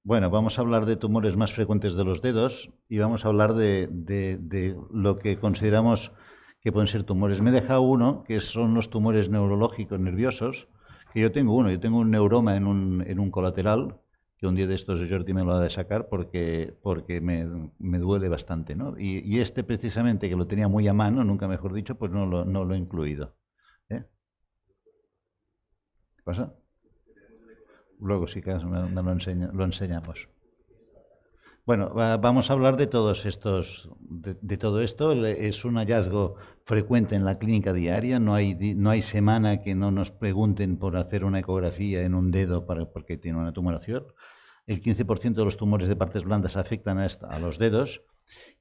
Bueno, vamos a hablar de tumores más frecuentes de los dedos y vamos a hablar de lo que consideramos que pueden ser tumores. Me he dejado uno, que son los tumores neurológicos nerviosos, que yo tengo uno. Yo tengo un neuroma en un colateral, que un día de estos Jordi me lo ha de sacar porque me duele bastante, ¿no? Y este precisamente, que lo tenía muy a mano, nunca mejor dicho, pues no lo he incluido. ¿Eh? ¿Qué pasa? Luego sí que me lo enseñamos. Bueno, vamos a hablar de todos estos, de todo esto. Es un hallazgo frecuente en la clínica diaria. No hay semana que no nos pregunten por hacer una ecografía en un dedo porque tiene una tumoración. El 15% de los tumores de partes blandas afectan a los dedos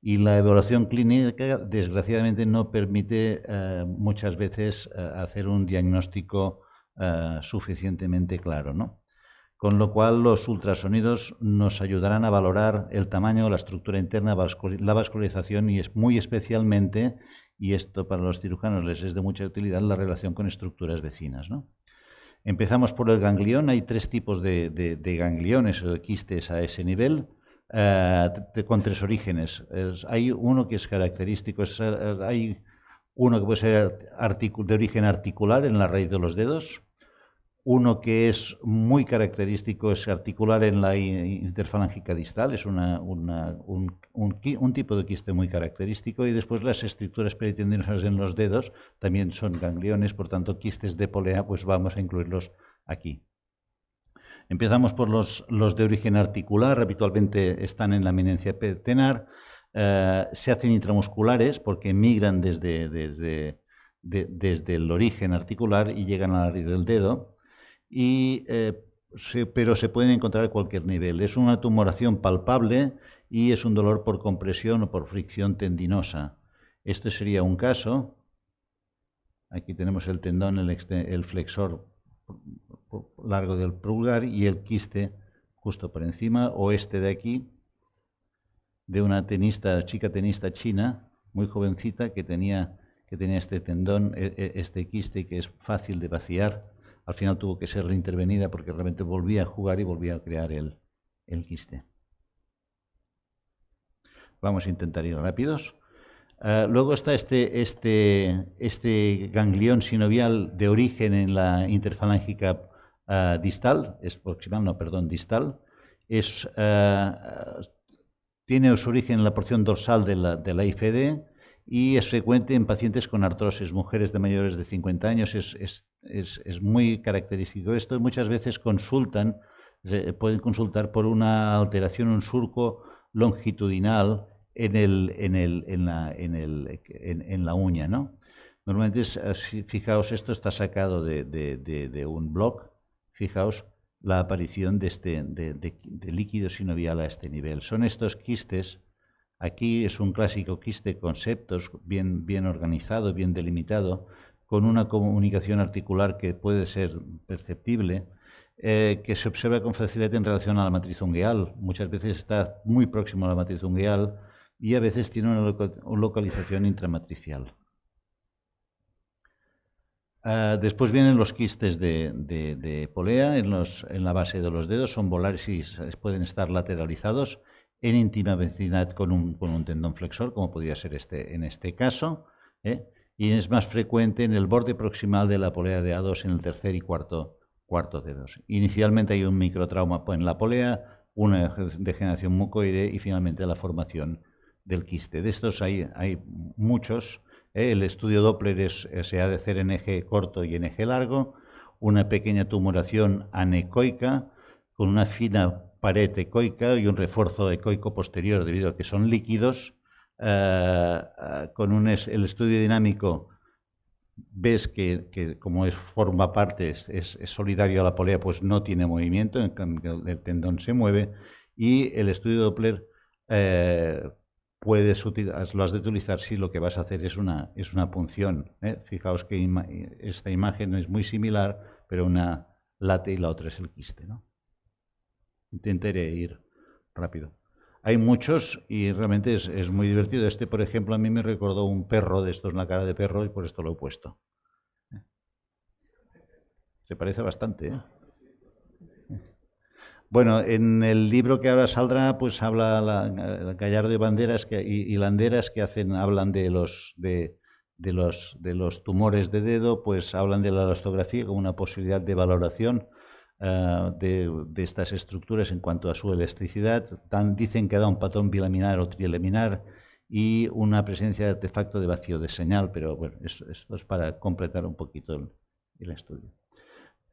y la evaluación clínica, desgraciadamente, no permite muchas veces hacer un diagnóstico suficientemente claro, ¿no? Con lo cual los ultrasonidos nos ayudarán a valorar el tamaño, la estructura interna, la vascularización y es muy especialmente, y esto para los cirujanos les es de mucha utilidad, la relación con estructuras vecinas, ¿no? Empezamos por el ganglión. Hay tres tipos de gangliones o de quistes a ese nivel, con tres orígenes. Hay uno que es característico, hay uno que puede ser de origen articular en la raíz de los dedos, uno que es muy característico, es articular en la interfalángica distal, es un tipo de quiste muy característico, y después las estructuras peritendinosas en los dedos también son gangliones, por tanto quistes de polea pues vamos a incluirlos aquí. Empezamos por los de origen articular, habitualmente están en la eminencia tenar, se hacen intramusculares porque migran desde el origen articular y llegan a la raíz del dedo, pero se pueden encontrar a cualquier nivel. Es una tumoración palpable y es un dolor por compresión o por fricción tendinosa. Este sería un caso. Aquí tenemos el tendón, el flexor largo del pulgar y el quiste justo por encima, o este de aquí, de una chica tenista china, muy jovencita, que tenía este tendón, este quiste que es fácil de vaciar. Al final tuvo que ser reintervenida porque realmente volvía a jugar y volvía a crear el quiste. Vamos a intentar ir rápidos. Luego está este ganglión sinovial de origen en la interfalángica distal, es proximal, no, perdón, distal. Tiene su origen en la porción dorsal de la IFD y es frecuente en pacientes con artrosis, mujeres de mayores de 50 años. Es muy característico esto. Muchas veces pueden consultar por una alteración, un surco longitudinal en la uña, ¿no? Normalmente, fijaos, esto está sacado de un blog. Fijaos la aparición de líquido sinovial a este nivel. Son estos quistes. Aquí es un clásico quiste con septos bien organizado, bien delimitado, con una comunicación articular que puede ser perceptible, que se observa con facilidad en relación a la matriz ungueal. Muchas veces está muy próximo a la matriz ungueal y a veces tiene una localización intramatricial. Después vienen los quistes de polea en la base de los dedos. Son volares y pueden estar lateralizados en íntima vecindad con un tendón flexor, como podría ser en este caso, y es más frecuente en el borde proximal de la polea de A2, en el tercer y cuarto dedos. Inicialmente hay un microtrauma en la polea, una degeneración mucoide y finalmente la formación del quiste. De estos hay muchos. El estudio Doppler se ha de hacer en eje corto y en eje largo, una pequeña tumoración anecoica con una fina pared ecoica y un refuerzo ecoico posterior debido a que son líquidos. El estudio dinámico ves que como forma parte, es solidario a la polea, pues no tiene movimiento, en cambio el tendón se mueve, y el estudio Doppler lo has de utilizar si lo que vas a hacer es una punción. Fijaos que esta imagen es muy similar, pero una late y la otra es el quiste, ¿no? Intentaré ir rápido. Hay muchos y realmente es muy divertido. Este, por ejemplo, a mí me recordó un perro de estos, una cara de perro, y por esto lo he puesto. Se parece bastante, ¿eh? Bueno, en el libro que ahora saldrá, pues habla Gallardo y Banderas y Landeras que hablan de los tumores de dedo, pues hablan de la elastografía como una posibilidad de valoración de estas estructuras en cuanto a su elasticidad. Dicen que da un patrón bilaminar o trilaminar y una presencia de artefacto de vacío de señal, pero bueno, esto es para completar un poquito el estudio.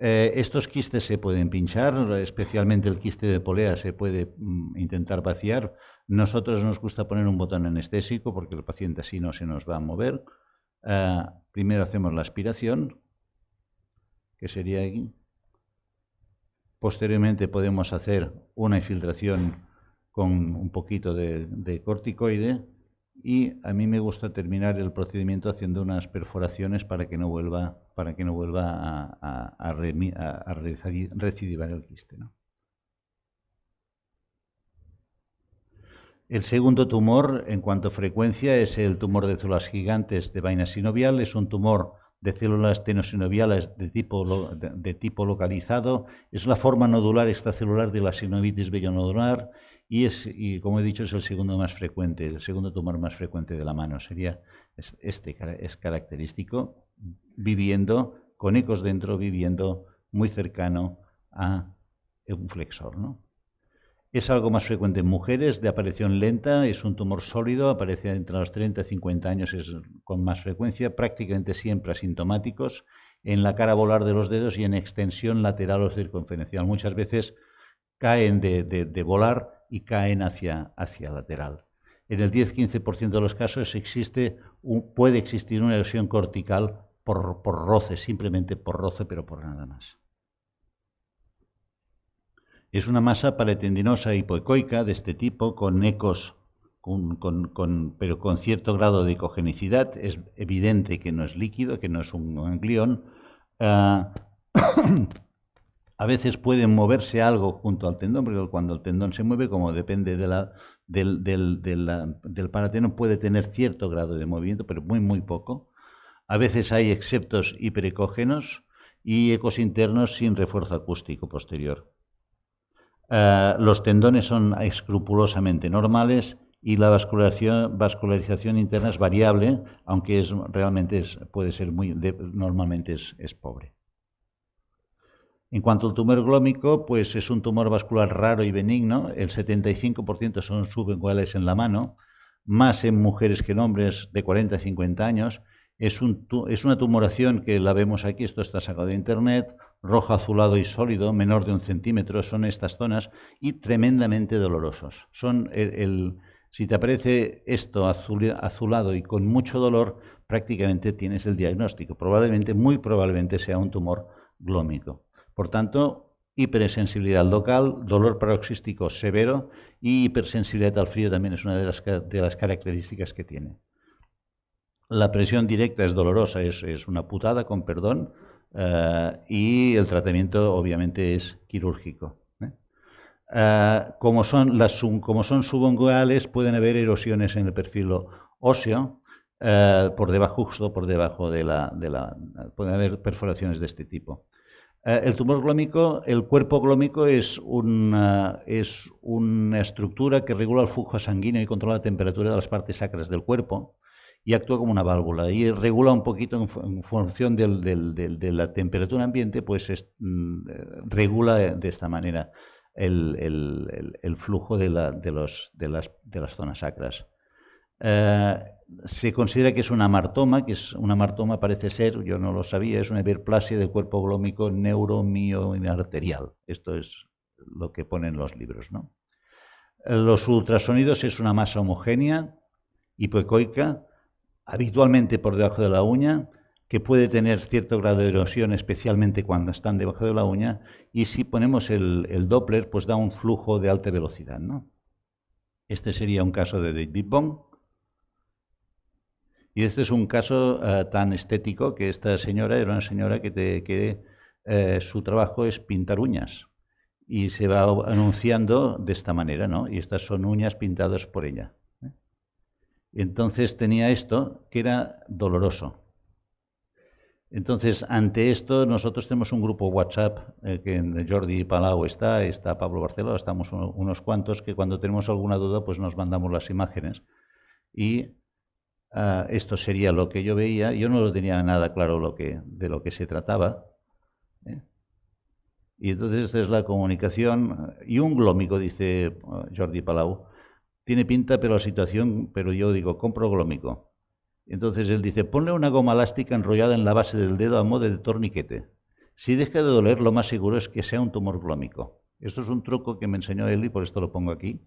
Estos quistes se pueden pinchar, especialmente el quiste de polea se puede intentar vaciar. Nosotros nos gusta poner un botón anestésico porque el paciente así no se nos va a mover. Primero hacemos la aspiración, que sería aquí. Posteriormente podemos hacer una infiltración con un poquito de corticoide y a mí me gusta terminar el procedimiento haciendo unas perforaciones para que no vuelva a recidivar el quiste, ¿no? El segundo tumor, en cuanto a frecuencia, es el tumor de células gigantes de vaina sinovial. Es un tumor de células tenosinoviales de tipo localizado. Es la forma nodular extracelular de la sinovitis vellonodular y, como he dicho, es el segundo más frecuente, el segundo tumor más frecuente de la mano. Es característico, viviendo con ecos dentro, viviendo muy cercano a un flexor, ¿no? Es algo más frecuente en mujeres, de aparición lenta, es un tumor sólido, aparece entre los 30 y 50 años con más frecuencia, prácticamente siempre asintomáticos, en la cara volar de los dedos y en extensión lateral o circunferencial. Muchas veces caen de volar y caen hacia lateral. En el 10-15% de los casos puede existir una erosión cortical por roce, simplemente por roce, pero por nada más. Es una masa paratendinosa hipoecoica de este tipo, con ecos, pero con cierto grado de ecogenicidad. Es evidente que no es líquido, que no es un ganglión. A veces puede moverse algo junto al tendón, porque cuando el tendón se mueve, como depende del paratendón, puede tener cierto grado de movimiento, pero muy poco. A veces hay exceptos hiperecógenos y ecos internos sin refuerzo acústico posterior. Los tendones son escrupulosamente normales y la vascularización interna es variable, aunque puede ser normalmente es pobre. En cuanto al tumor glómico, pues es un tumor vascular raro y benigno. El 75% son subunguales en la mano, más en mujeres que en hombres de 40 a 50 años. Es una tumoración que la vemos aquí, esto está sacado de internet, rojo, azulado y sólido, menor de 1 centímetro, son estas zonas, y tremendamente dolorosos. Si te aparece esto azulado y con mucho dolor, prácticamente tienes el diagnóstico. Muy probablemente sea un tumor glómico. Por tanto, hipersensibilidad local, dolor paroxístico severo y hipersensibilidad al frío también es una de las características que tiene. La presión directa es dolorosa, es una putada, con perdón, y el tratamiento obviamente es quirúrgico. Como son subunguales, pueden haber erosiones en el perfil óseo, justo por debajo pueden haber perforaciones de este tipo. El tumor glómico, el cuerpo glómico es una estructura que regula el flujo sanguíneo y controla la temperatura de las partes sacras del cuerpo y actúa como una válvula y regula un poquito en función de la temperatura ambiente, pues regula de esta manera el flujo de las zonas sacras. Se considera que es una amartoma, parece ser, yo no lo sabía, es una hiperplasia del cuerpo glómico neuromioarterial. Esto es lo que ponen los libros, ¿no? Los ultrasonidos es una masa homogénea, hipoecoica, habitualmente por debajo de la uña, que puede tener cierto grado de erosión, especialmente cuando están debajo de la uña, y si ponemos el Doppler, pues da un flujo de alta velocidad, ¿no? Este sería un caso de David Bong. Y este es un caso tan estético que esta señora era una señora que su trabajo es pintar uñas y se va anunciando de esta manera, ¿no? Y estas son uñas pintadas por ella. Entonces tenía esto que era doloroso. Entonces, ante esto, nosotros tenemos un grupo WhatsApp, que Jordi Palau está Pablo Barceló, estamos unos cuantos, que cuando tenemos alguna duda, pues nos mandamos las imágenes. Y esto sería lo que yo veía. Yo no lo tenía nada claro de lo que se trataba. Y entonces esta es la comunicación. Y un glómico, dice Jordi Palau, tiene pinta, pero la situación, pero yo digo, compro glómico. Entonces él dice, ponle una goma elástica enrollada en la base del dedo a modo de torniquete. Si deja de doler, lo más seguro es que sea un tumor glómico. Esto es un truco que me enseñó él y por esto lo pongo aquí.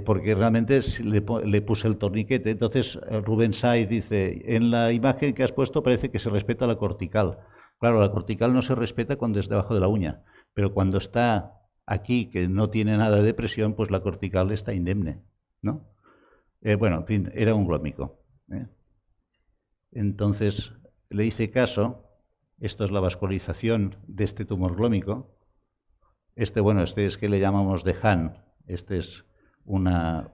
Porque realmente le puse el torniquete. Entonces Rubén Saiz dice, en la imagen que has puesto parece que se respeta la cortical. Claro, la cortical no se respeta cuando es debajo de la uña, pero cuando está aquí, que no tiene nada de presión, pues la cortical está indemne, ¿no? Bueno, en fin, era un glómico. Entonces le hice caso. Esto es la vascularización de este tumor glómico. Este es que le llamamos de Han. Este es una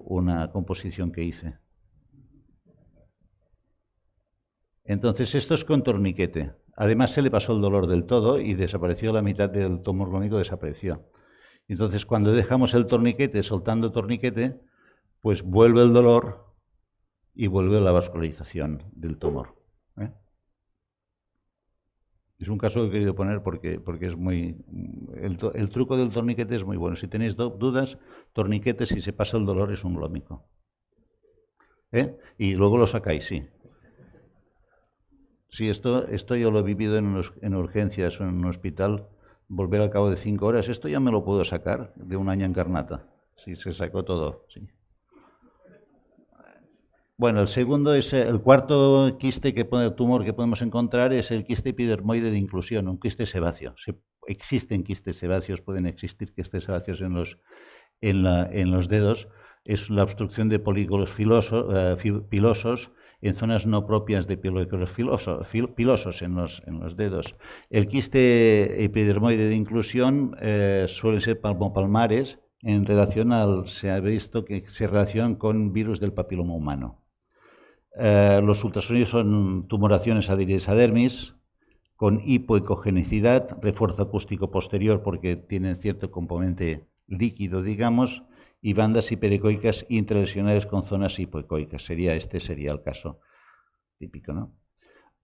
composición que hice. Entonces esto es con torniquete. Además se le pasó el dolor del todo y desapareció la mitad del tumor glómico, desapareció. Entonces cuando dejamos el torniquete, soltando torniquete, pues vuelve el dolor y vuelve la vascularización del tumor. Es un caso que he querido poner porque es muy... El truco del torniquete es muy bueno. Si tenéis dudas, torniquete, si se pasa el dolor, es un glómico. Y luego lo sacáis, sí. Sí, esto yo lo he vivido en urgencias o en un hospital. Volver al cabo de 5 horas, esto ya me lo puedo sacar de un año en Garnata. Sí, se sacó todo, sí. Bueno, el cuarto tumor que podemos encontrar es el quiste epidermoide de inclusión, un quiste sebáceo. Existen quistes sebáceos, pueden existir quistes sebáceos en los dedos. Es la obstrucción de polígonos pilosos en zonas no propias de polígonos pilosos en los dedos. El quiste epidermoide de inclusión suele ser palmopalmares se ha visto que se relacionan con virus del papiloma humano. Los ultrasonidos son tumoraciones adheridas a dermis, con hipoecogenicidad, refuerzo acústico posterior porque tienen cierto componente líquido, digamos, y bandas hiperecoicas intralesionales con zonas hipoecoicas. Sería el caso típico, ¿no?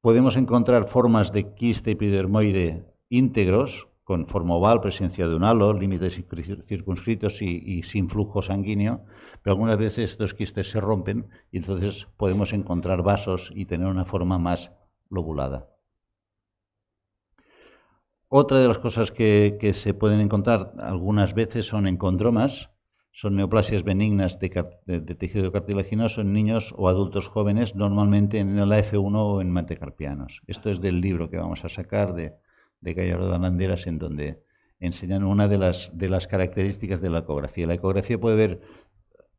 Podemos encontrar formas de quiste epidermoide íntegros, con forma oval, presencia de un halo, límites circunscritos y sin flujo sanguíneo, pero algunas veces estos quistes se rompen y entonces podemos encontrar vasos y tener una forma más lobulada. Otra de las cosas que se pueden encontrar algunas veces son encondromas, son neoplasias benignas de tejido cartilaginoso en niños o adultos jóvenes, normalmente en el AF1 o en metacarpianos. Esto es del libro que vamos a sacar de Gallardo de Landeras, en donde enseñan una de las características de la ecografía. La ecografía puede ver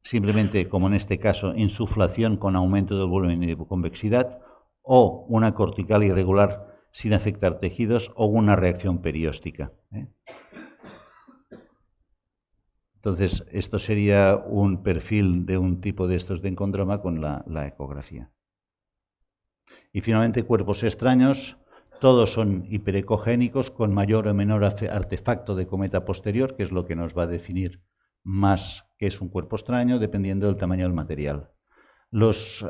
simplemente, como en este caso, insuflación con aumento del volumen y de convexidad, o una cortical irregular sin afectar tejidos, o una reacción perióstica. Entonces, esto sería un perfil de un tipo de estos de encondroma con la ecografía. Y finalmente, cuerpos extraños. Todos son hiperecogénicos con mayor o menor artefacto de cometa posterior, que es lo que nos va a definir más qué es un cuerpo extraño, dependiendo del tamaño del material. Los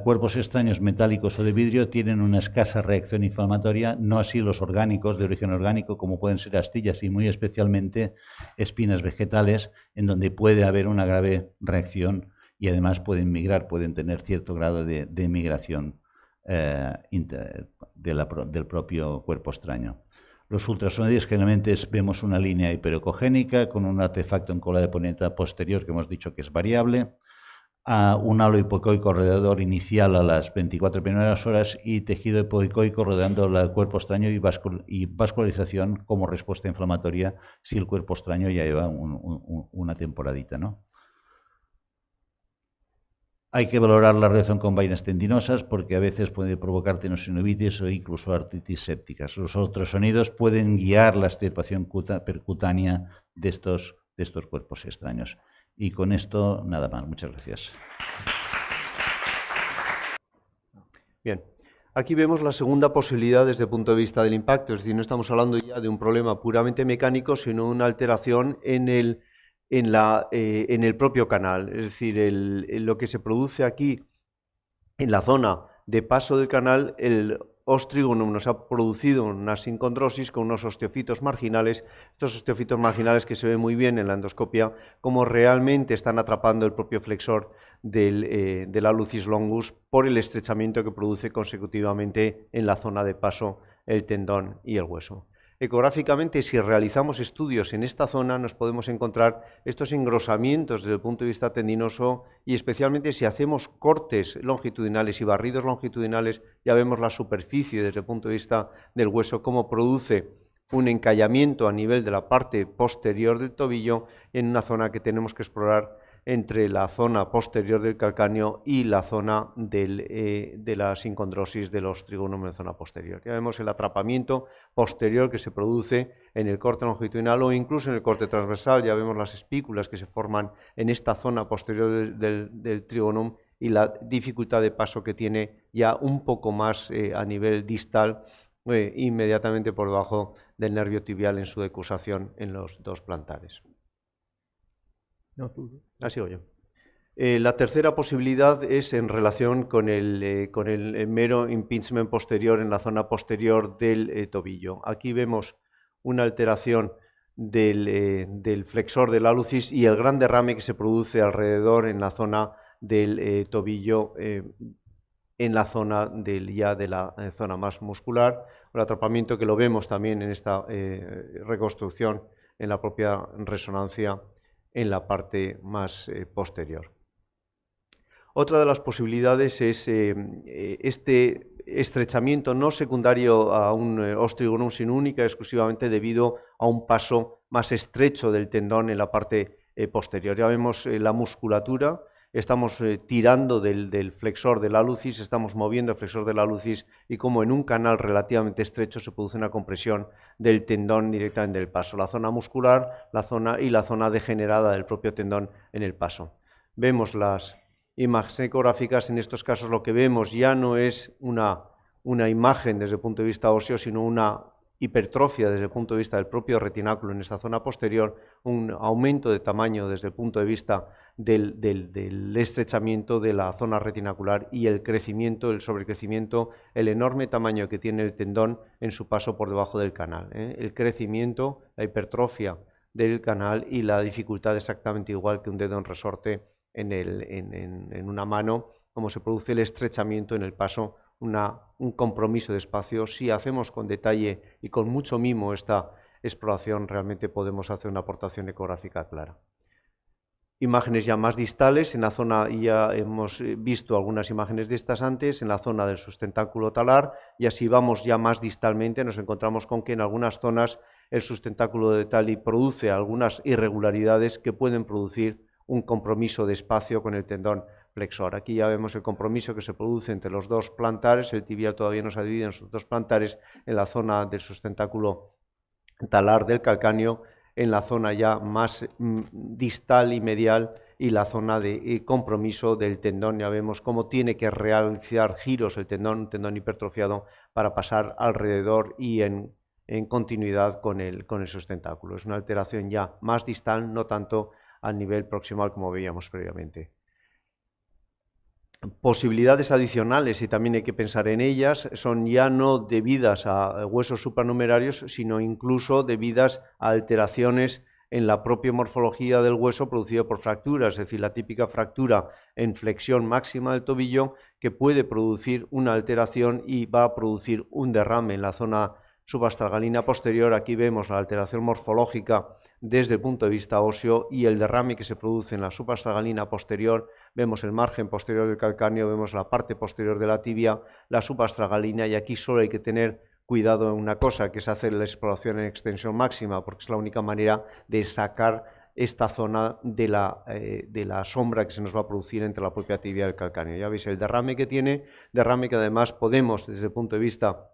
cuerpos extraños metálicos o de vidrio tienen una escasa reacción inflamatoria, no así los orgánicos, de origen orgánico, como pueden ser astillas y muy especialmente espinas vegetales, en donde puede haber una grave reacción y además pueden migrar, pueden tener cierto grado de migración del propio cuerpo extraño. Los ultrasonidos generalmente vemos una línea hiperecogénica con un artefacto en cola de cometa posterior que hemos dicho que es variable, un halo hipoecoico alrededor inicial a las 24 primeras horas y tejido hipoecoico rodeando el cuerpo extraño y vascularización como respuesta inflamatoria si el cuerpo extraño ya lleva una temporadita, ¿no? Hay que valorar la relación con vainas tendinosas porque a veces puede provocar tenosinovitis o incluso artritis sépticas. Los ultrasonidos pueden guiar la extirpación percutánea de estos cuerpos extraños. Y con esto, nada más. Muchas gracias. Bien. Aquí vemos la segunda posibilidad desde el punto de vista del impacto, es decir, no estamos hablando ya de un problema puramente mecánico, sino una alteración en el propio canal. Es decir, lo que se produce aquí en la zona de paso del canal, el ostrigonum nos ha producido una sincondrosis con unos osteofitos marginales, estos osteofitos marginales que se ven muy bien en la endoscopia, como realmente están atrapando el propio flexor del alucis longus por el estrechamiento que produce consecutivamente en la zona de paso el tendón y el hueso. Ecográficamente, si realizamos estudios en esta zona, nos podemos encontrar estos engrosamientos desde el punto de vista tendinoso y especialmente si hacemos cortes longitudinales y barridos longitudinales, ya vemos la superficie desde el punto de vista del hueso, cómo produce un encallamiento a nivel de la parte posterior del tobillo en una zona que tenemos que explorar entre la zona posterior del calcáneo y la zona de la sincondrosis de los trigonum en zona posterior. Ya vemos el atrapamiento posterior que se produce en el corte longitudinal o incluso en el corte transversal. Ya vemos las espículas que se forman en esta zona posterior del trigonum y la dificultad de paso que tiene ya un poco más a nivel distal, inmediatamente por debajo del nervio tibial en su decusación en los dos plantares. Así sigo yo. La tercera posibilidad es en relación con el mero impingement posterior en la zona posterior del tobillo. Aquí vemos una alteración del flexor del alucis y el gran derrame que se produce alrededor en la zona del tobillo, en la zona de la zona más muscular, el atrapamiento que lo vemos también en esta reconstrucción en la propia resonancia en la parte más posterior. Otra de las posibilidades es este estrechamiento no secundario a un ostrigonum, sino única y exclusivamente debido a un paso más estrecho del tendón en la parte posterior. Ya vemos la musculatura, estamos tirando del flexor del alucis, estamos moviendo el flexor del alucis y como en un canal relativamente estrecho se produce una compresión del tendón directamente del paso. La zona muscular la zona degenerada del propio tendón en el paso. Vemos las imágenes ecográficas, en estos casos lo que vemos ya no es una imagen desde el punto de vista óseo, sino una hipertrofia desde el punto de vista del propio retináculo en esta zona posterior, un aumento de tamaño desde el punto de vista del estrechamiento de la zona retinacular y el crecimiento, el sobrecrecimiento, el enorme tamaño que tiene el tendón en su paso por debajo del canal. El crecimiento, la hipertrofia del canal y la dificultad exactamente igual que un dedo en resorte en una mano, como se produce el estrechamiento en el paso, un compromiso de espacio. Si hacemos con detalle y con mucho mimo esta exploración, realmente podemos hacer una aportación ecográfica clara. Imágenes ya más distales, en la zona ya hemos visto algunas imágenes de estas antes, en la zona del sustentáculo talar, y así vamos ya más distalmente, nos encontramos con que en algunas zonas el sustentáculo de tali produce algunas irregularidades que pueden producir un compromiso de espacio con el tendón flexor. Aquí ya vemos el compromiso que se produce entre los dos plantares, el tibial todavía no se ha dividido en sus dos plantares, en la zona del sustentáculo talar del calcáneo, en la zona ya más distal y medial y la zona de compromiso del tendón. Ya vemos cómo tiene que realizar giros el tendón, un tendón hipertrofiado, para pasar alrededor y en continuidad con el sustentáculo. Es una alteración ya más distal, no tanto al nivel proximal como veíamos previamente. Posibilidades adicionales, y también hay que pensar en ellas, son ya no debidas a huesos supranumerarios, sino incluso debidas a alteraciones en la propia morfología del hueso producido por fracturas, es decir, la típica fractura en flexión máxima del tobillo que puede producir una alteración y va a producir un derrame en la zona subastragalina posterior. Aquí vemos la alteración morfológica desde el punto de vista óseo y el derrame que se produce en la subastragalina posterior. Vemos el margen posterior del calcáneo, vemos la parte posterior de la tibia, la subastragalina, y aquí solo hay que tener cuidado en una cosa, que es hacer la exploración en extensión máxima, porque es la única manera de sacar esta zona de la sombra que se nos va a producir entre la propia tibia y el calcáneo. Ya veis el derrame que tiene, derrame que además podemos, desde el punto de vista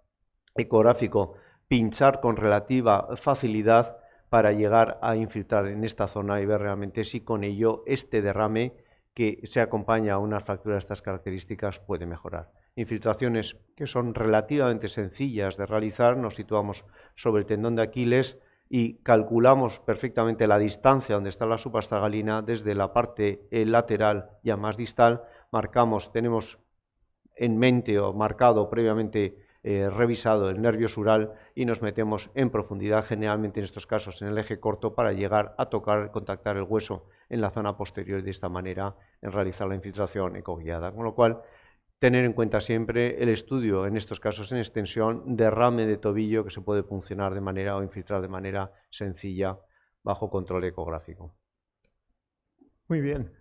ecográfico, pinchar con relativa facilidad para llegar a infiltrar en esta zona y ver realmente si con ello este derrame que se acompaña a una fractura de estas características puede mejorar. infiltraciones que son relativamente sencillas de realizar. Nos situamos sobre el tendón de Aquiles y calculamos perfectamente la distancia donde está la suprastragalina desde la parte lateral ya más distal. Tenemos en mente o marcado previamente revisado el nervio sural y nos metemos en profundidad, generalmente en estos casos en el eje corto, para llegar a contactar el hueso en la zona posterior y de esta manera en realizar la infiltración ecoguiada. Con lo cual, tener en cuenta siempre el estudio, en estos casos en extensión, derrame de tobillo que se puede puncionar de manera o infiltrar de manera sencilla bajo control ecográfico. Muy bien.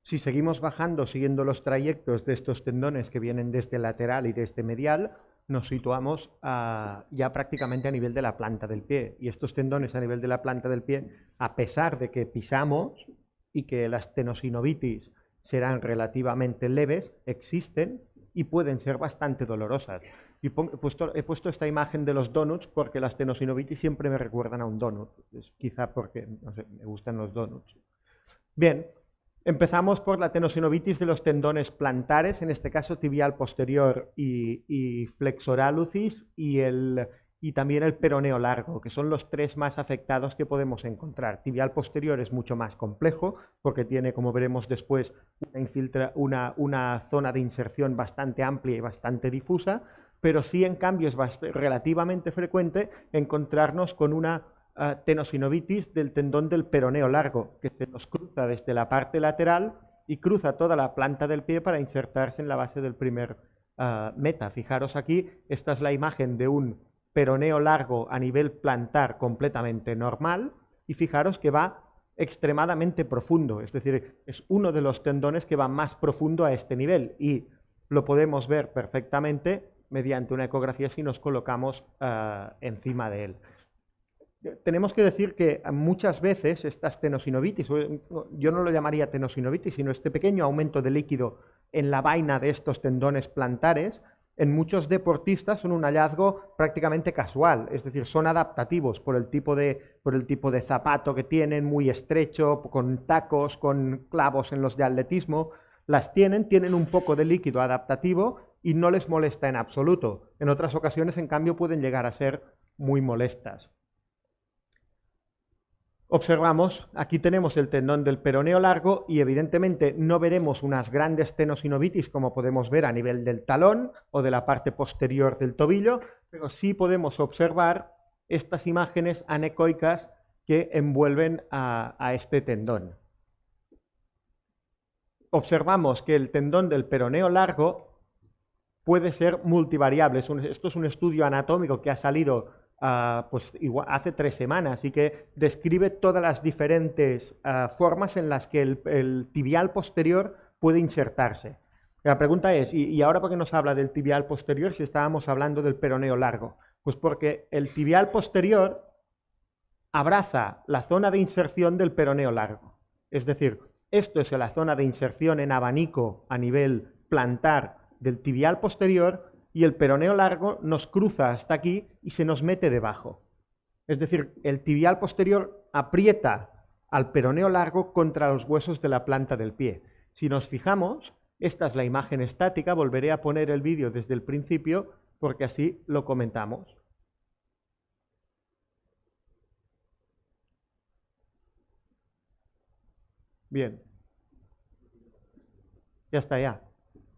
Si seguimos bajando, siguiendo los trayectos de estos tendones que vienen desde lateral y desde medial, nos situamos ya prácticamente a nivel de la planta del pie. Y estos tendones a nivel de la planta del pie, a pesar de que pisamos y que las tenosinovitis serán relativamente leves, existen y pueden ser bastante dolorosas. Y he puesto esta imagen de los donuts porque las tenosinovitis siempre me recuerdan a un donut. Es quizá porque, no sé, me gustan los donuts. Bien. Empezamos por la tenosinovitis de los tendones plantares, en este caso tibial posterior y flexoralucis, y también el peroneo largo, que son los tres más afectados que podemos encontrar. Tibial posterior es mucho más complejo, porque tiene, como veremos después, una zona de inserción bastante amplia y bastante difusa, pero sí, en cambio, es relativamente frecuente encontrarnos con una tenosinovitis del tendón del peroneo largo, que se nos cruza desde la parte lateral y cruza toda la planta del pie para insertarse en la base del primer meta. Fijaros aquí, esta es la imagen de un peroneo largo a nivel plantar completamente normal, y fijaros que va extremadamente profundo, es decir, es uno de los tendones que va más profundo a este nivel, y lo podemos ver perfectamente mediante una ecografía si nos colocamos encima de él. Tenemos que decir que muchas veces estas tenosinovitis, yo no lo llamaría tenosinovitis, sino este pequeño aumento de líquido en la vaina de estos tendones plantares, en muchos deportistas son un hallazgo prácticamente casual, es decir, son adaptativos por el tipo de zapato que tienen, muy estrecho, con tacos, con clavos en los de atletismo. Las tienen un poco de líquido adaptativo y no les molesta en absoluto. En otras ocasiones, en cambio, pueden llegar a ser muy molestas. Observamos, aquí tenemos el tendón del peroneo largo y evidentemente no veremos unas grandes tenosinovitis como podemos ver a nivel del talón o de la parte posterior del tobillo, pero sí podemos observar estas imágenes anecoicas que envuelven a este tendón. Observamos que el tendón del peroneo largo puede ser multivariable. Esto es un estudio anatómico que ha salido pues igual, hace 3 semanas, y que describe todas las diferentes formas en las que el tibial posterior puede insertarse. La pregunta es, ¿y ahora por qué nos habla del tibial posterior si estábamos hablando del peroneo largo? Pues porque el tibial posterior abraza la zona de inserción del peroneo largo. Es decir, esto es la zona de inserción en abanico a nivel plantar del tibial posterior, y el peroneo largo nos cruza hasta aquí y se nos mete debajo. Es decir, el tibial posterior aprieta al peroneo largo contra los huesos de la planta del pie. Si nos fijamos, esta es la imagen estática, volveré a poner el vídeo desde el principio porque así lo comentamos. Bien. Ya está, ya.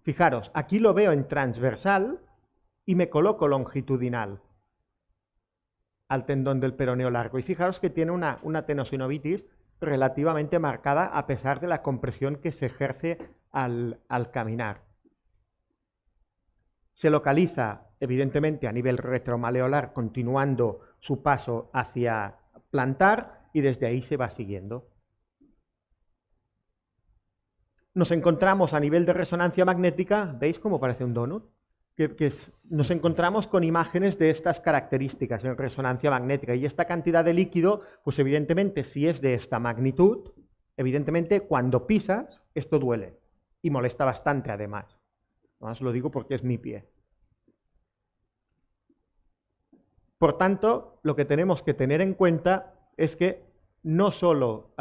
Fijaros, aquí lo veo en transversal y me coloco longitudinal al tendón del peroneo largo. Y fijaros que tiene una tenosinovitis relativamente marcada a pesar de la compresión que se ejerce al caminar. Se localiza, evidentemente, a nivel retromaleolar, continuando su paso hacia plantar, y desde ahí se va siguiendo. Nos encontramos a nivel de resonancia magnética, ¿veis cómo parece un donut? Nos encontramos con imágenes de estas características en resonancia magnética, y esta cantidad de líquido, pues evidentemente si es de esta magnitud, evidentemente cuando pisas esto duele y molesta bastante además. Además lo digo porque es mi pie. Por tanto, lo que tenemos que tener en cuenta es que no solo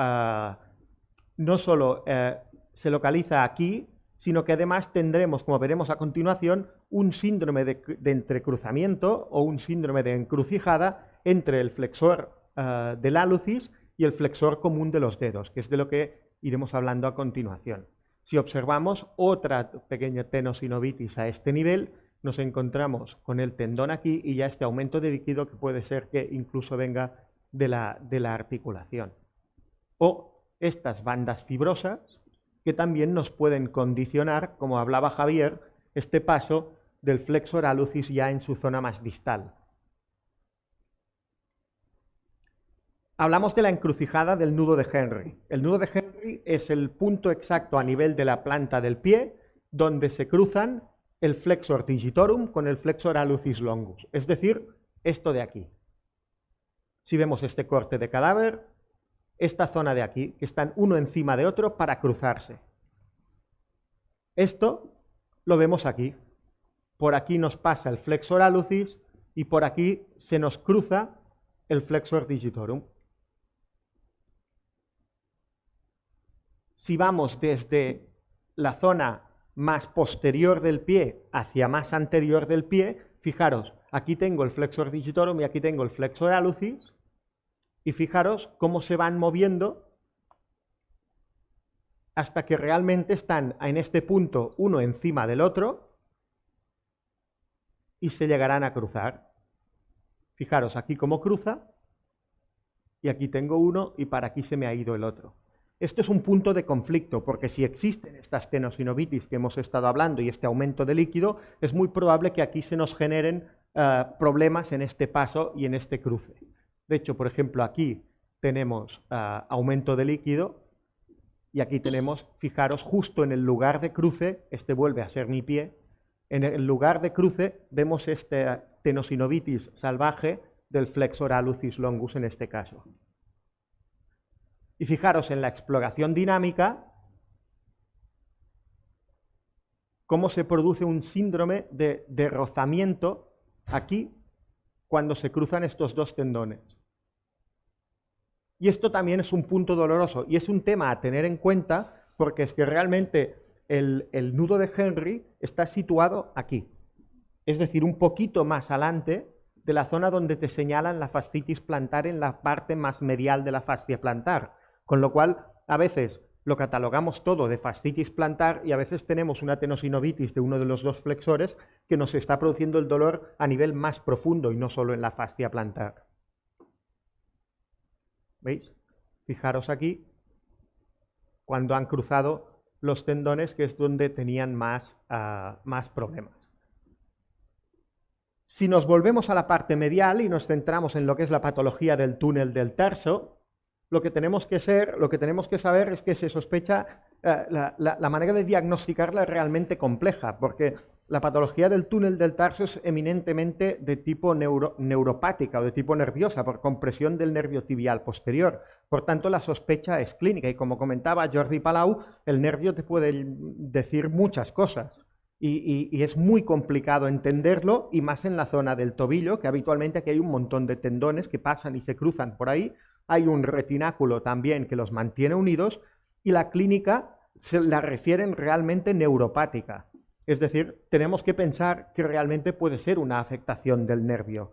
se localiza aquí, sino que además tendremos, como veremos a continuación, un síndrome de entrecruzamiento o un síndrome de encrucijada entre el flexor del áleusis y el flexor común de los dedos, que es de lo que iremos hablando a continuación. Si observamos otra pequeña tenosinovitis a este nivel, nos encontramos con el tendón aquí y ya este aumento de líquido que puede ser que incluso venga de la articulación. O estas bandas fibrosas que también nos pueden condicionar, como hablaba Javier, este paso del flexor áleusis ya en su zona más distal. Hablamos de la encrucijada del nudo de Henry. El nudo de Henry es el punto exacto a nivel de la planta del pie donde se cruzan el flexor digitorum con el flexor áleusis longus, es decir, esto de aquí. Si vemos este corte de cadáver, esta zona de aquí, que están uno encima de otro para cruzarse. Esto lo vemos aquí. Por aquí nos pasa el flexor áleusis y por aquí se nos cruza el flexor digitorum. Si vamos desde la zona más posterior del pie hacia más anterior del pie, fijaros, aquí tengo el flexor digitorum y aquí tengo el flexor áleusis, y fijaros cómo se van moviendo hasta que realmente están en este punto uno encima del otro y se llegarán a cruzar. Fijaros aquí cómo cruza y aquí tengo uno y para aquí se me ha ido el otro. Esto es un punto de conflicto porque si existen estas tenosinovitis que hemos estado hablando y este aumento de líquido, es muy probable que aquí se nos generen problemas en este paso y en este cruce. De hecho, por ejemplo, aquí tenemos aumento de líquido y aquí tenemos, fijaros, justo en el lugar de cruce, este vuelve a ser mi pie, en el lugar de cruce vemos esta tenosinovitis salvaje del flexor áleusis longus en este caso. Y fijaros en la exploración dinámica cómo se produce un síndrome de rozamiento aquí cuando se cruzan estos dos tendones. Y esto también es un punto doloroso y es un tema a tener en cuenta porque es que realmente el nudo de Henry está situado aquí, es decir, un poquito más adelante de la zona donde te señalan la fascitis plantar en la parte más medial de la fascia plantar, con lo cual a veces lo catalogamos todo de fascitis plantar y a veces tenemos una tenosinovitis de uno de los dos flexores que nos está produciendo el dolor a nivel más profundo y no solo en la fascia plantar. ¿Veis? Fijaros aquí, cuando han cruzado los tendones, que es donde tenían más problemas. Si nos volvemos a la parte medial y nos centramos en lo que es la patología del túnel del tarso, lo que tenemos que saber es que se sospecha, la manera de diagnosticarla es realmente compleja, porque la patología del túnel del tarso es eminentemente de tipo neuropática o de tipo nerviosa, por compresión del nervio tibial posterior. Por tanto, la sospecha es clínica y como comentaba Jordi Palau, el nervio te puede decir muchas cosas y es muy complicado entenderlo y más en la zona del tobillo, que habitualmente aquí hay un montón de tendones que pasan y se cruzan por ahí. Hay un retináculo también que los mantiene unidos y la clínica se la refieren realmente neuropática. Es decir, tenemos que pensar que realmente puede ser una afectación del nervio.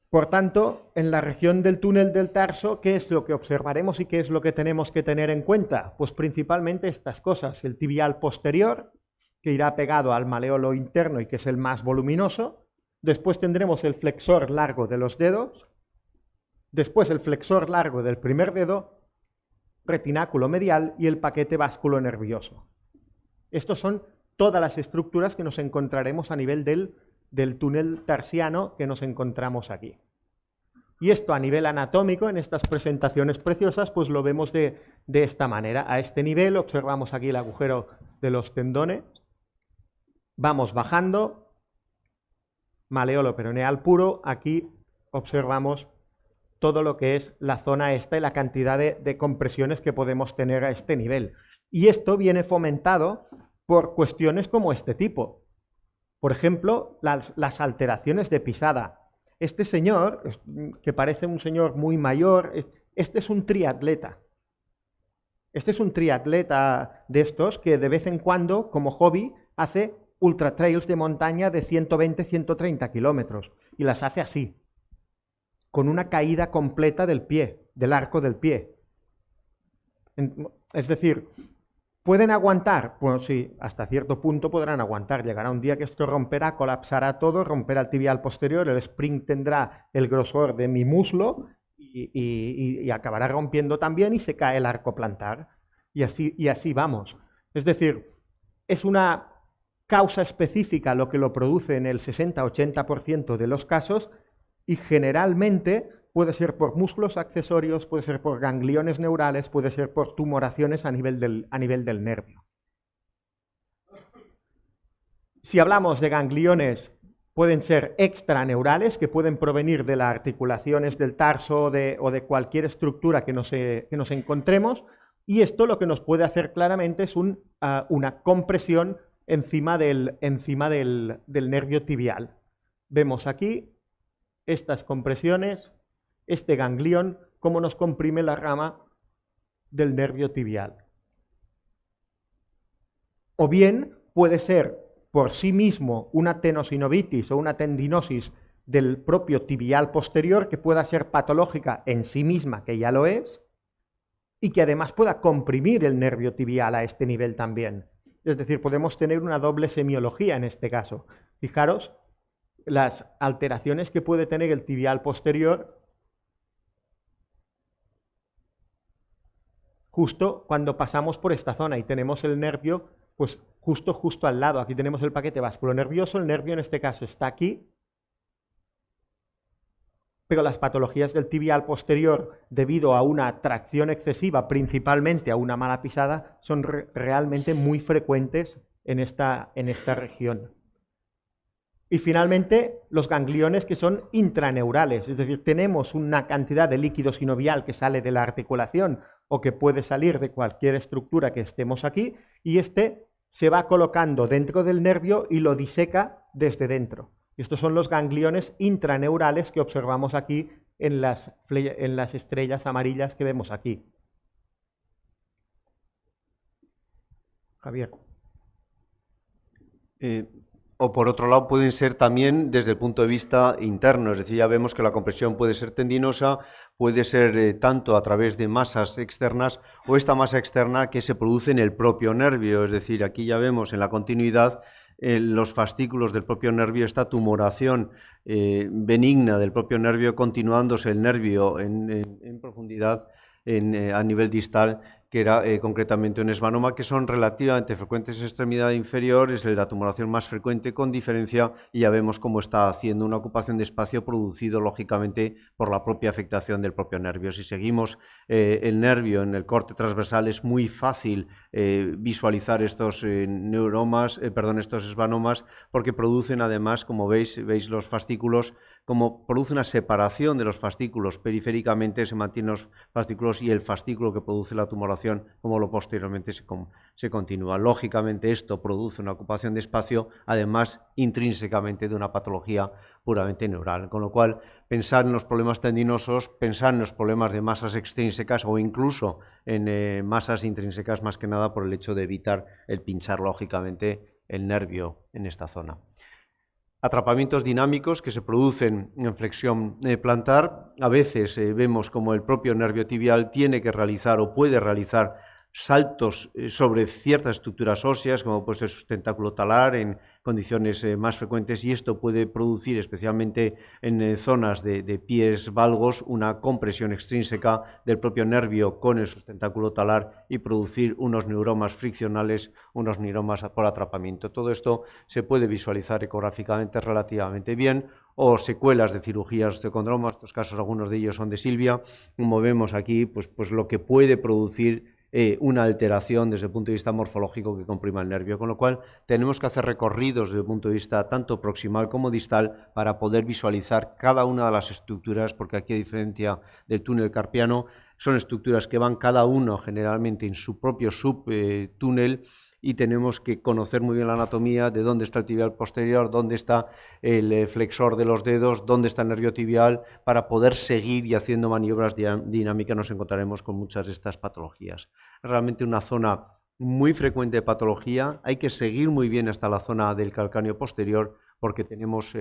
Por tanto, en la región del túnel del tarso, ¿qué es lo que observaremos y qué es lo que tenemos que tener en cuenta? Pues principalmente estas cosas, el tibial posterior, que irá pegado al maleolo interno y que es el más voluminoso. Después tendremos el flexor largo de los dedos. Después el flexor largo del primer dedo, retináculo medial y el paquete básculo nervioso. Estos son todas las estructuras que nos encontraremos a nivel del túnel tarsiano que nos encontramos aquí. Y esto a nivel anatómico, en estas presentaciones preciosas, pues lo vemos de esta manera. A este nivel observamos aquí el agujero de los tendones. Vamos bajando, maleolo peroneal puro. Aquí observamos todo lo que es la zona esta y la cantidad de compresiones que podemos tener a este nivel. Y esto viene fomentado por cuestiones como este tipo. Por ejemplo, las alteraciones de pisada. Este señor, que parece un señor muy mayor, este es un triatleta. Este es un triatleta de estos que de vez en cuando, como hobby, hace ultra trails de montaña de 120-130 kilómetros y las hace así, con una caída completa del pie, del arco del pie. Es decir, ¿pueden aguantar? Pues sí, hasta cierto punto podrán aguantar. Llegará un día que esto romperá, colapsará todo, romperá el tibial posterior, el sprint tendrá el grosor de mi muslo y acabará rompiendo también y se cae el arco plantar. Y así vamos. Es decir, es una causa específica lo que lo produce en el 60-80% de los casos y generalmente puede ser por músculos accesorios, puede ser por gangliones neurales, puede ser por tumoraciones a nivel del nervio. Si hablamos de gangliones, pueden ser extraneurales, que pueden provenir de las articulaciones del tarso o de cualquier estructura que nos encontremos, y esto lo que nos puede hacer claramente es una compresión encima del nervio tibial. Vemos aquí estas compresiones, este ganglión, cómo nos comprime la rama del nervio tibial. O bien puede ser por sí mismo una tenosinovitis o una tendinosis del propio tibial posterior que pueda ser patológica en sí misma, que ya lo es, y que además pueda comprimir el nervio tibial a este nivel también. Es decir, podemos tener una doble semiología en este caso. Fijaros las alteraciones que puede tener el tibial posterior justo cuando pasamos por esta zona y tenemos el nervio pues justo al lado. Aquí tenemos el paquete vasculonervioso, el nervio en este caso está aquí, pero las patologías del tibial posterior debido a una tracción excesiva, principalmente a una mala pisada, son realmente muy frecuentes en esta región. Y finalmente, los gangliones que son intraneurales, es decir, tenemos una cantidad de líquido sinovial que sale de la articulación o que puede salir de cualquier estructura que estemos aquí, y este se va colocando dentro del nervio y lo diseca desde dentro. Y estos son los gangliones intraneurales que observamos aquí en las estrellas amarillas que vemos aquí. Javier. O por otro lado pueden ser también desde el punto de vista interno, es decir, ya vemos que la compresión puede ser tendinosa, puede ser tanto a través de masas externas o esta masa externa que se produce en el propio nervio, es decir, aquí ya vemos en la continuidad los fascículos del propio nervio, esta tumoración benigna del propio nervio, continuándose el nervio en profundidad a nivel distal, que era concretamente un esvanoma, que son relativamente frecuentes en extremidad inferior, es la tumoración más frecuente con diferencia, y ya vemos cómo está haciendo una ocupación de espacio producido lógicamente por la propia afectación del propio nervio. Si seguimos el nervio en el corte transversal, es muy fácil visualizar estos estos esvanomas, porque producen además, como veis los fascículos, como produce una separación de los fascículos periféricamente, se mantienen los fascículos y el fascículo que produce la tumoración, como lo posteriormente se continúa. Lógicamente esto produce una ocupación de espacio, además intrínsecamente de una patología puramente neural, con lo cual pensar en los problemas tendinosos, pensar en los problemas de masas extrínsecas o incluso en masas intrínsecas, más que nada por el hecho de evitar el pinchar lógicamente el nervio en esta zona. Atrapamientos dinámicos que se producen en flexión plantar. A veces vemos como el propio nervio tibial tiene que realizar o puede realizar saltos sobre ciertas estructuras óseas, como puede ser su tentáculo talar en condiciones más frecuentes, y esto puede producir, especialmente en zonas de pies valgos, una compresión extrínseca del propio nervio con el sustentáculo talar y producir unos neuromas friccionales, unos neuromas por atrapamiento. Todo esto se puede visualizar ecográficamente relativamente bien, o secuelas de cirugías osteocondroma, en estos casos algunos de ellos son de Silvia, como vemos aquí, pues lo que puede producir una alteración desde el punto de vista morfológico que comprima el nervio, con lo cual tenemos que hacer recorridos desde el punto de vista tanto proximal como distal para poder visualizar cada una de las estructuras, porque aquí, a diferencia del túnel carpiano, son estructuras que van cada uno generalmente en su propio subtúnel y tenemos que conocer muy bien la anatomía de dónde está el tibial posterior, dónde está el flexor de los dedos, dónde está el nervio tibial, para poder seguir y haciendo maniobras dinámicas nos encontraremos con muchas de estas patologías. Realmente una zona muy frecuente de patología, hay que seguir muy bien hasta la zona del calcáneo posterior porque tenemos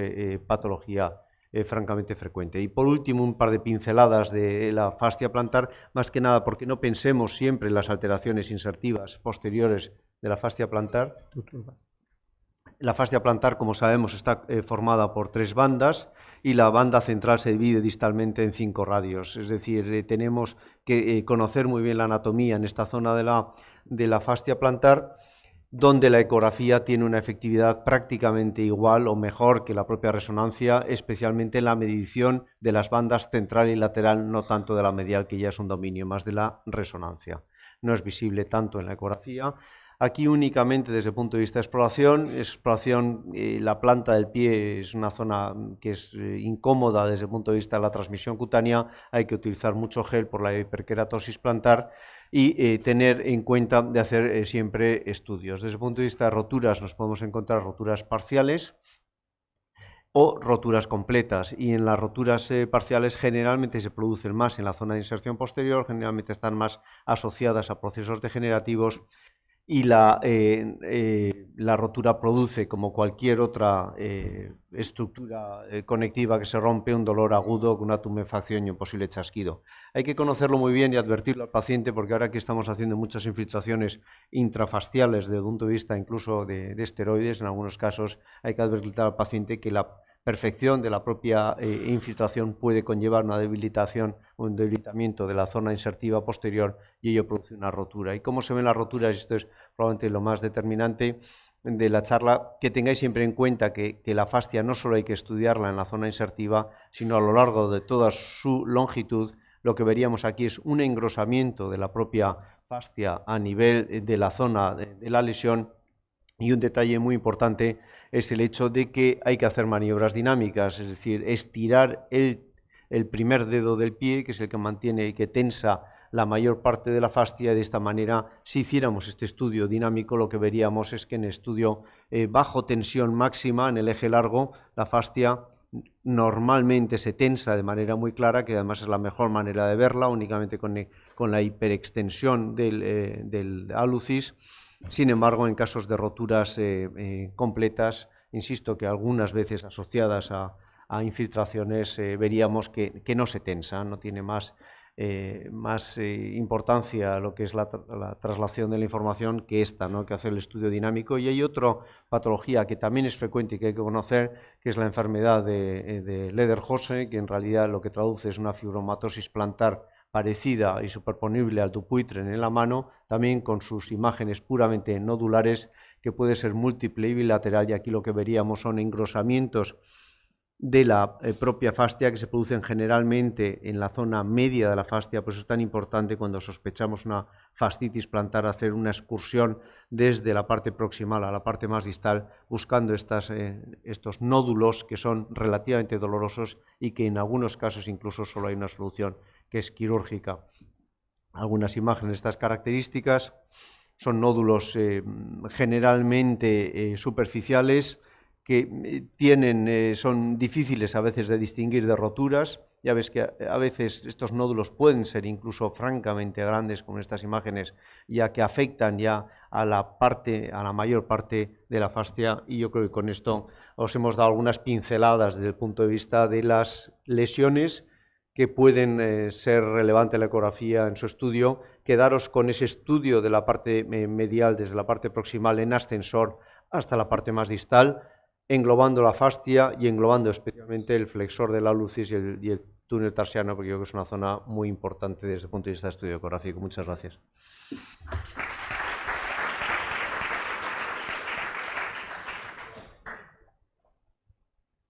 patología francamente frecuente. Y por último, un par de pinceladas de la fascia plantar, más que nada porque no pensemos siempre en las alteraciones insertivas posteriores de la fascia plantar. La fascia plantar, como sabemos, está formada por 3 bandas y la banda central se divide distalmente en 5 radios. Es decir, tenemos que conocer muy bien la anatomía en esta zona de la fascia plantar, donde la ecografía tiene una efectividad prácticamente igual o mejor que la propia resonancia, especialmente en la medición de las bandas central y lateral, no tanto de la medial, que ya es un dominio más de la resonancia. No es visible tanto en la ecografía. Aquí únicamente desde el punto de vista de exploración, la planta del pie es una zona que es incómoda desde el punto de vista de la transmisión cutánea, hay que utilizar mucho gel por la hiperkeratosis plantar y tener en cuenta de hacer siempre estudios. Desde el punto de vista de roturas nos podemos encontrar roturas parciales o roturas completas, y en las roturas parciales generalmente se producen más en la zona de inserción posterior, generalmente están más asociadas a procesos degenerativos, y la rotura produce, como cualquier otra estructura conectiva que se rompe, un dolor agudo con una tumefacción y un posible chasquido. Hay que conocerlo muy bien y advertirlo al paciente, porque ahora que estamos haciendo muchas infiltraciones intrafasciales desde el punto de vista incluso de esteroides, en algunos casos hay que advertir al paciente que la perfección de la propia infiltración puede conllevar una debilitación o un debilitamiento de la zona insertiva posterior, y ello produce una rotura. ¿Y cómo se ven las roturas? Esto es probablemente lo más determinante de la charla, que tengáis siempre en cuenta que la fascia no solo hay que estudiarla en la zona insertiva, sino a lo largo de toda su longitud. Lo que veríamos aquí es un engrosamiento de la propia fascia a nivel de la zona de la lesión, y un detalle muy importante es el hecho de que hay que hacer maniobras dinámicas, es decir, estirar el primer dedo del pie, que es el que mantiene y que tensa la mayor parte de la fascia. De esta manera, si hiciéramos este estudio dinámico, lo que veríamos es que en estudio bajo tensión máxima en el eje largo, la fascia normalmente se tensa de manera muy clara, que además es la mejor manera de verla, únicamente con la hiperextensión del alucis. Sin embargo, en casos de roturas completas, insisto que algunas veces asociadas a infiltraciones, veríamos que no se tensa, no tiene más importancia lo que es la traslación de la información que esta, ¿no?, que hacer el estudio dinámico. Y hay otra patología que también es frecuente y que hay que conocer, que es la enfermedad de Ledderhose, que en realidad lo que traduce es una fibromatosis plantar parecida y superponible al Dupuytren en la mano, también con sus imágenes puramente nodulares, que puede ser múltiple y bilateral, y aquí lo que veríamos son engrosamientos de la propia fascia que se producen generalmente en la zona media de la fascia. Por eso es tan importante, cuando sospechamos una fascitis plantar, hacer una excursión desde la parte proximal a la parte más distal, buscando estos nódulos que son relativamente dolorosos y que en algunos casos incluso solo hay una solución, que es quirúrgica. Algunas imágenes de estas características son nódulos generalmente superficiales, que son difíciles a veces de distinguir de roturas. Ya ves que a veces estos nódulos pueden ser incluso francamente grandes, como estas imágenes, ya que afectan ya a la mayor parte de la fascia. Y yo creo que con esto os hemos dado algunas pinceladas desde el punto de vista de las lesiones que pueden ser relevantes en la ecografía en su estudio. Quedaros con ese estudio de la parte medial, desde la parte proximal en ascensor hasta la parte más distal, englobando la fascia y englobando especialmente el flexor del alucis y el túnel tarsiano, porque yo creo que es una zona muy importante desde el punto de vista de estudio ecográfico. Muchas gracias.